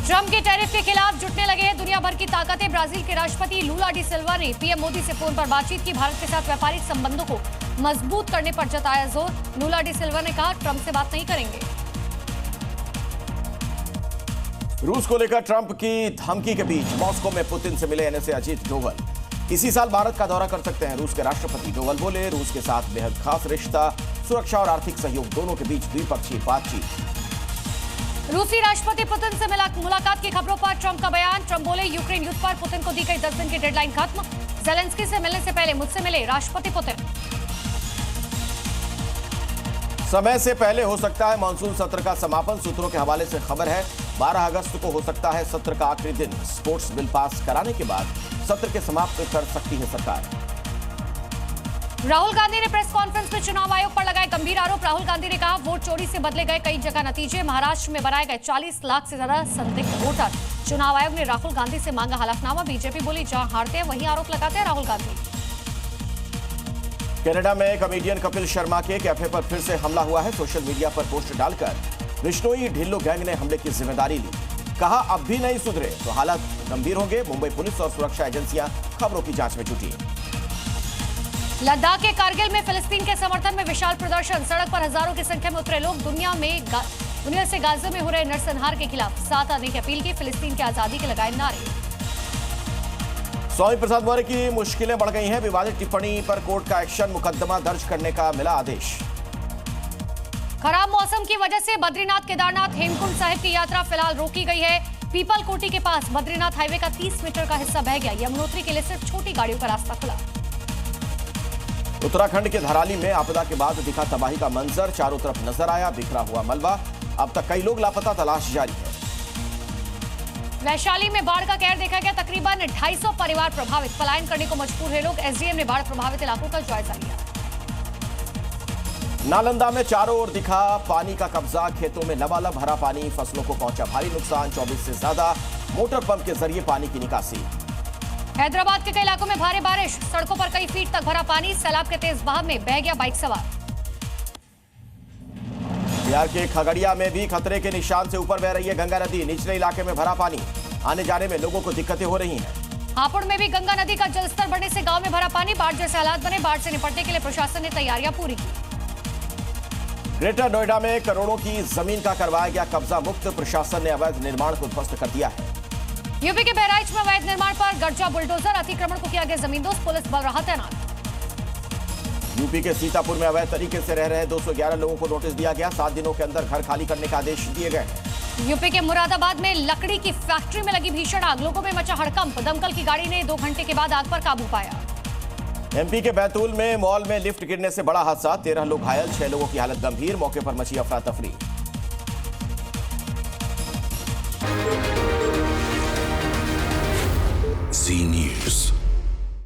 Trump के tariff के खिलाफ जुटने लगे हैं दुनिया भर की ताकतें। ब्राजील के राष्ट्रपति लूला डी सिल्वा ने पीएम मोदी से फोन पर बातचीत की। भारत के साथ व्यापारिक संबंधों को मजबूत करने पर जताया जोर। लूला डी सिल्वा ने कहा, ट्रंप से बात नहीं करेंगे। रूस को लेकर ट्रंप की धमकी के बीच मॉस्को में पुतिन से मिले एनएसए अजीत डोवल। इसी साल भारत का दौरा कर सकते हैं रूस के राष्ट्रपति। डोवल बोले, रूस के साथ बेहद खास रिश्ता, सुरक्षा और आर्थिक सहयोग दोनों के बीच द्विपक्षीय बातचीत। रूसी राष्ट्रपति पुतिन से मुलाकात की खबरों पर ट्रंप का बयान। ट्रंप बोले, यूक्रेन युद्ध पर पुतिन को दी गई 10 दिन की डेडलाइन खत्म। ज़ेलेंस्की से मिलने से पहले मुझसे मिले राष्ट्रपति पुतिन। समय से पहले हो सकता है मानसून सत्र का समापन। सूत्रों के हवाले से खबर है 12 अगस्त को हो सकता है सत्र का आखिरी दिन। स्पोर्ट्स बिल पास कराने के बाद सत्र के समाप्त कर सकती है सरकार। राहुल गांधी ने प्रेस कॉन्फ्रेंस में चुनाव आयोग पर लगाए गंभीर आरोप। राहुल गांधी ने कहा, वोट चोरी से बदले गए कई जगह नतीजे। महाराष्ट्र में बनाए गए 40 लाख से ज्यादा संदिग्ध वोटर। चुनाव आयोग ने राहुल गांधी से मांगा हलफनामा। बीजेपी बोली, जहां हारते हैं वहीं आरोप लगाते हैं राहुल गांधी। कनाडा में कॉमेडियन कपिल शर्मा के कैफे पर फिर से हमला हुआ है। सोशल मीडिया पर पोस्ट डालकर बिश्नोई ढिल्लो गैंग ने हमले की जिम्मेदारी ली। कहा, अब भी नहीं सुधरे तो हालात गंभीर होंगे। मुंबई पुलिस और सुरक्षा एजेंसियां खबरों की जांच में जुटी। लद्दाख के कारगिल में फिलिस्तीन के समर्थन में विशाल प्रदर्शन। सड़क पर हजारों की संख्या में उतरे लोग। दुनिया से गाजा में हो रहे नरसंहार के खिलाफ साथ आने की अपील की। फिलिस्तीन की आजादी के लगाए नारे। स्वामी प्रसाद मौर्य की मुश्किलें बढ़ गई हैं। विवादित टिप्पणी पर कोर्ट का एक्शन, मुकदमा दर्ज करने का मिला आदेश। खराब मौसम की वजह से बद्रीनाथ केदारनाथ हेमकुंड साहिब की यात्रा फिलहाल रोकी गई है। पीपल कोटी के पास बद्रीनाथ हाईवे का 30 मीटर का हिस्सा बह गया। यमुनोत्री के लिए सिर्फ छोटी गाड़ियों का रास्ता खुला। उत्तराखंड के धराली में आपदा के बाद दिखा तबाही का मंजर। चारों तरफ नजर आया बिखरा हुआ मलबा। अब तक कई लोग लापता, तलाश जारी है। वैशाली में बाढ़ का कहर देखा गया। तकरीबन 250 परिवार प्रभावित, पलायन करने को मजबूर है लोग। एसडीएम ने बाढ़ प्रभावित इलाकों का जायजा लिया। नालंदा में चारों ओर दिखा पानी का कब्जा। खेतों में लबालब भरा पानी, फसलों को पहुंचा भारी नुकसान। 24 से ज्यादा मोटर पंप के जरिए पानी की निकासी। हैदराबाद के कई इलाकों में भारी बारिश। सड़कों पर कई फीट तक भरा पानी। सैलाब के तेज बहाव में बह गया बाइक सवार। बिहार के खगड़िया में भी खतरे के निशान से ऊपर बह रही है गंगा नदी। निचले इलाके में भरा पानी, आने जाने में लोगों को दिक्कतें हो रही हैं। हापुड़ में भी गंगा नदी का जलस्तर बढ़ने से गांव में भरा पानी। बाढ़ जैसे हालात बने। बाढ़ से निपटने के लिए प्रशासन ने तैयारियां पूरी की। ग्रेटर नोएडा में करोड़ों की जमीन का करवाया गया कब्जा मुक्त। प्रशासन ने अवैध निर्माण को ध्वस्त कर दिया है। यूपी के बहराइच में अवैध निर्माण पर गर्जा बुलडोजर। अतिक्रमण को किया गया जमींदोज। पुलिस बल रहा तैनात। यूपी के सीतापुर में अवैध तरीके से रह रहे 211 लोगों को नोटिस दिया गया। 7 दिनों के अंदर घर खाली करने का आदेश दिए गए हैं। यूपी के मुरादाबाद में लकड़ी की फैक्ट्री में लगी भीषण आग। लोगों में मचा हड़कंप। दमकल की गाड़ी ने 2 घंटे के बाद आग पर काबू पाया। एमपी के बैतूल में मॉल में लिफ्ट गिरने से बड़ा हादसा। 13 लोग घायल, 6 लोगों की हालत गंभीर। मौके पर मची अफरा तफरी। Zee News.